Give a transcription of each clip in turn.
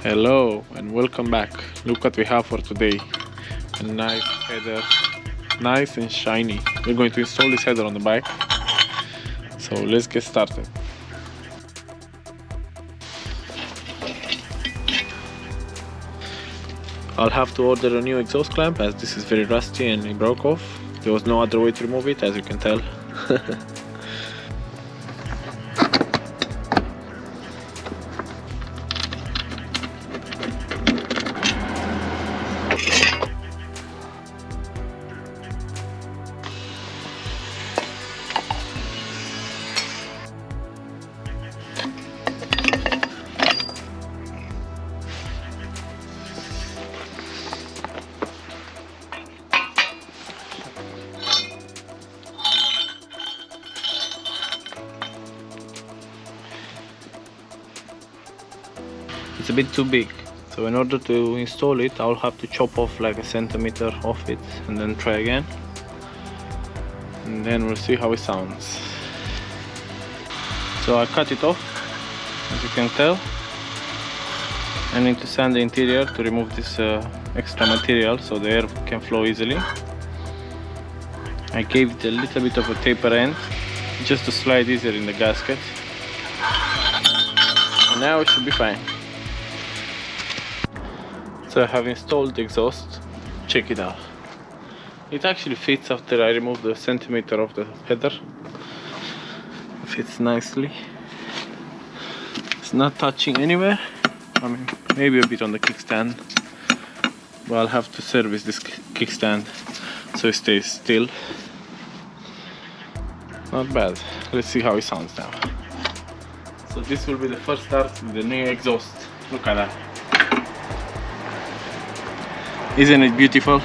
Hello and welcome back. Look what we have for today. A nice header, nice and shiny. We're going to install this header on the bike. So let's get started. I'll have to order a new exhaust clamp as this is very rusty and it broke off. There was no other way to remove it, as you can tell. It's a bit too big, so in order to install it I'll have to chop off like a centimeter off it and then try again, and then we'll see how it sounds. So I cut it off, as you can tell. I need to sand the interior to remove this extra material so the air can flow easily. I gave it a little bit of a taper end just to slide easier in the gasket, and now it should be fine. So I have installed the exhaust. Check it out. It actually fits after I remove the centimeter of the header. It fits nicely. It's not touching anywhere. I mean, maybe a bit on the kickstand, but I'll have to service this kickstand so it stays still. Not bad. Let's see how it sounds now. So this will be the first start with the new exhaust. Look at that. Isn't it beautiful?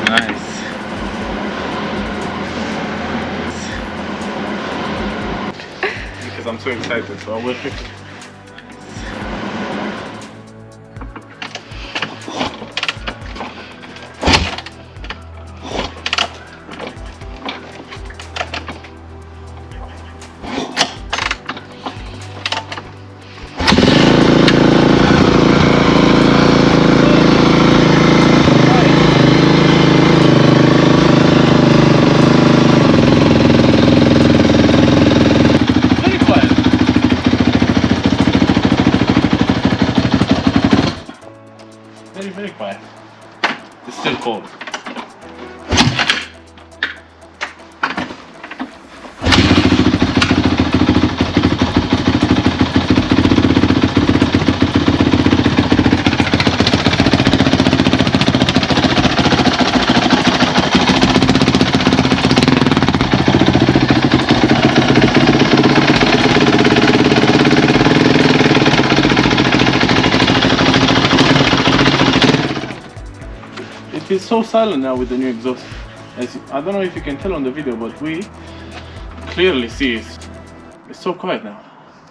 Nice. Because I'm so excited, so I will fix it. Very quiet. It's still cold. It's so silent now with the new exhaust. I don't know if you can tell on the video, but we clearly see it's so quiet now,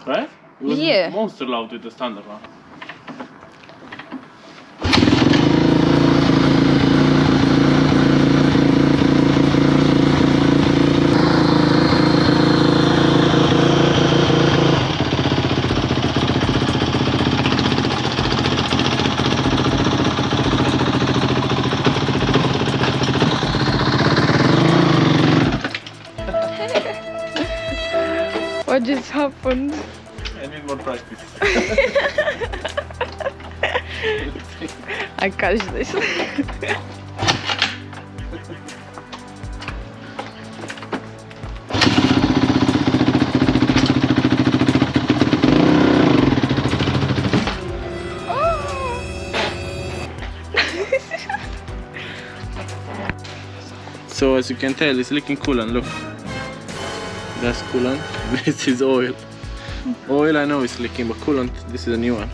right? It was monster loud with the standard one. What just happened? I need more practice. I catch this. So as you can tell, it's leaking coolant. Look, that's coolant. This is oil. Oil, I know it's leaking, but coolant, this is a new one.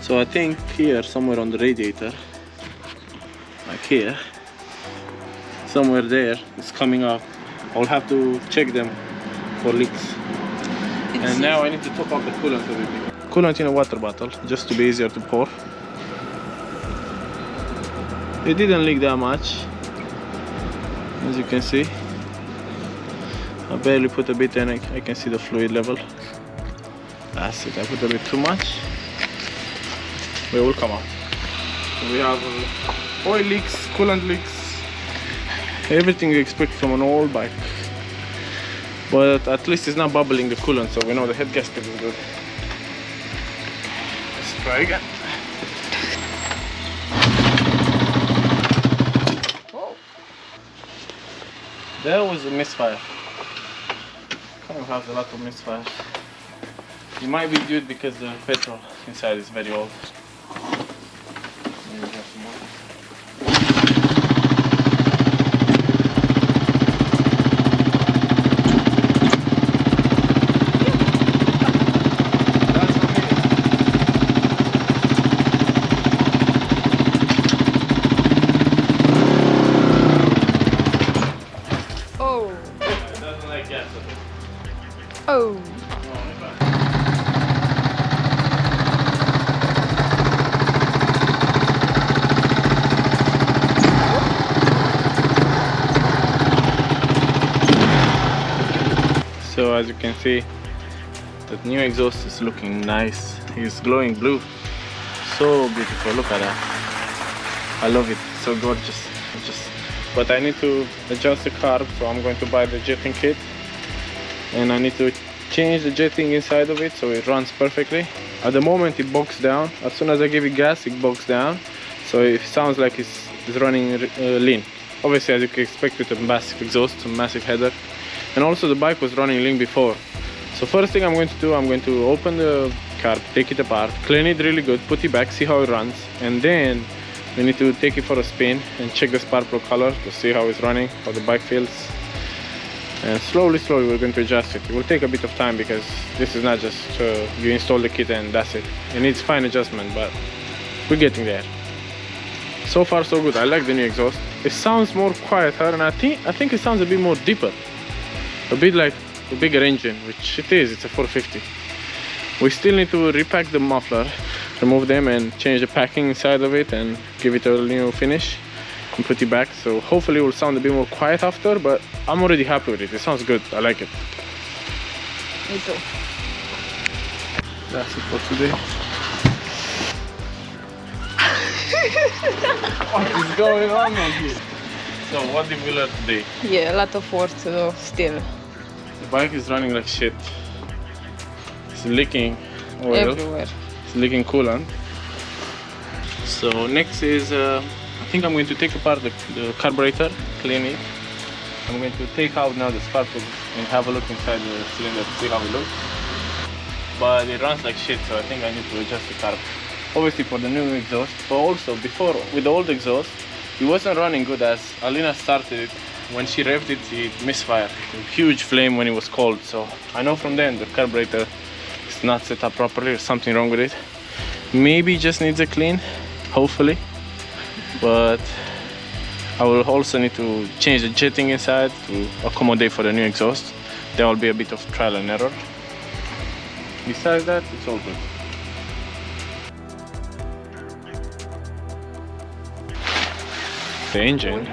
So I think here, somewhere on the radiator, like here, somewhere there, it's coming up. I'll have to check them for leaks. And now I need to top up the coolant a bit. Coolant in a water bottle, just to be easier to pour. It didn't leak that much, as you can see. I barely put a bit in, I can see the fluid level. That's it, I put a bit too much. But it will come out. So we have oil leaks, coolant leaks, everything you expect from an old bike. But at least it's not bubbling the coolant, so we know the head gasket is good. Let's try again. Oh. There was a misfire. Kind of has a lot of misfires. It might be due because the petrol inside is very old. Maybe have some more. Oh. It doesn't like gas. Oh. So as you can see, the new exhaust is looking nice. It's glowing blue. So beautiful, look at that. I love it, so gorgeous. But I need to adjust the carb, so I'm going to buy the jetting kit. And I need to change the jetting inside of it so it runs perfectly. At the moment it bogs down. As soon as I give it gas, it bogs down. So it sounds like it's running lean. Obviously, as you can expect with a massive exhaust, a massive header. And also the bike was running lean before. So first thing I'm going to do, I'm going to open the carb, take it apart, clean it really good, put it back, see how it runs. And then we need to take it for a spin and check the spark plug color to see how it's running, how the bike feels. And slowly we're going to adjust it. It will take a bit of time because this is not just you install the kit and that's it. It needs fine adjustment, but we're getting there. So far so good. I like the new exhaust. It sounds more quieter, and I think it sounds a bit more deeper. A bit like a bigger engine, which it is. It's a 450. We still need to repack the muffler, remove them and change the packing inside of it and give it a new finish and put it back. So hopefully it will sound a bit more quiet after, but I'm already happy with it. It sounds good. I like it. Me too. That's it for today. What is going on here? So what did we learn today? Yeah, a lot of work to do still. The bike is running like shit. It's leaking oil. Everywhere. It's leaking coolant. So next is, I think I'm going to take apart the carburetor, clean it. I'm going to take out now the spark plug and have a look inside the cylinder to see how it looks. But it runs like shit, so I think I need to adjust the carb. Obviously for the new exhaust, but also before, with the old exhaust, it wasn't running good. As Alina started it, when she revved it, it misfired. A huge flame when it was cold. So I know from then the carburetor is not set up properly. There's something wrong with it. Maybe it just needs a clean, hopefully. But I will also need to change the jetting inside to accommodate for the new exhaust. There will be a bit of trial and error. Besides that, it's all good. The engine.